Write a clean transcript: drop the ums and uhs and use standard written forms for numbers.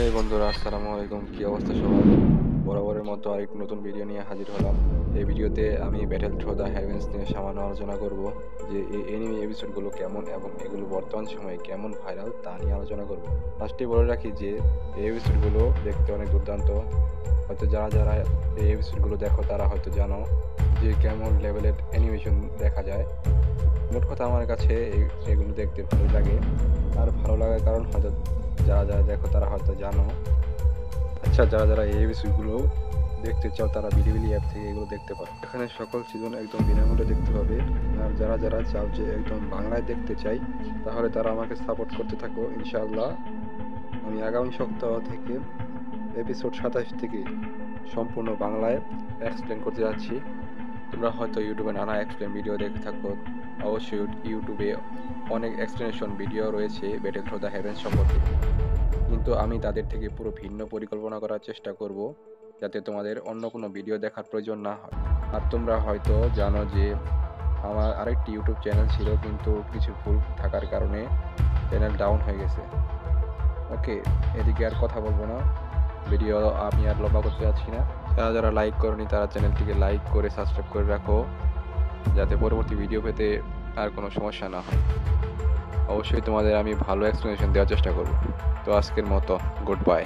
এই বন্ধুরা, আসসালামু আলাইকুম। কি অবস্থা সবার? বরাবরের মতো আরেকটি নতুন ভিডিও নিয়ে হাজির হলাম। এই ভিডিওতে আমি ব্যাটেল থ্রো দ্য হেভেন্স নিয়ে সামান্য আলোচনা করব, যে এই এনিমে এপিসোডগুলো কেমন এবং এগুলো বর্তমান সময়ে কেমন ভাইরাল তা নিয়ে আলোচনা করব। ফার্স্টে বলে রাখি যে এই এপিসোডগুলো দেখতে অনেক দুর্দান্ত। হয়তো যারা যারা এই এপিসোডগুলো দেখো তারা হয়তো জানো যে কেমন লেভেলের অ্যানিমেশন দেখা যায়। মোট কথা আমার কাছে এগুলো দেখতে ভালোই লাগে। আর ভালো লাগার কারণ হয়তো যারা যারা দেখো তারা হয়তো জানো। আচ্ছা, যারা যারা এই এপিসোডগুলো দেখতে চাও তারা বিলিবিলি অ্যাপ থেকে এগুলো দেখতে পারো। এখানে সকল সিজন একদম বিনামূল্যে দেখতে পাবে। আর যারা যারা চাও যে একদম বাংলায় দেখতে চাই, তাহলে তারা আমাকে সাপোর্ট করতে থাকো। ইনশাআল্লাহ আমি আগামী সপ্তাহ থেকে এপিসোড 27 থেকে সম্পূর্ণ বাংলায় এক্সপ্লেন করতে যাচ্ছি। তোমরা হয়তো ইউটিউবে নানা এক্সপ্লেন ভিডিও দেখে থাকো। অবশ্যই ইউটিউবে অনেক এক্সপ্লেনেশন ভিডিও রয়েছে ব্যাটেল থ্রো দ্য হেভেন্স সম্পর্কে, কিন্তু আমি তাদের থেকে পুরো ভিন্ন পরিকল্পনা করার চেষ্টা করব, যাতে তোমাদের অন্য কোনো ভিডিও দেখার প্রয়োজন না হয়। আর তোমরা হয়তো জানো যে আমার আরেকটি ইউটিউব চ্যানেল ছিল, কিন্তু কিছু ভুল থাকার কারণে চ্যানেল ডাউন হয়ে গেছে। ওকে, এদিকে আর কথা বলবো না, ভিডিও আমি আর লম্বা করতে যাচ্ছি না। যারা যারা লাইক করনি তারা চ্যানেলটিকে লাইক করে সাবস্ক্রাইব করে রাখো, যাতে পরবর্তী ভিডিও পেতে আর কোনো সমস্যা না হয়। অবশ্যই তোমাদের আমি ভালো এক্সপ্লেনেশন দেওয়ার চেষ্টা করব। তো আজকের মতো গুড বাই।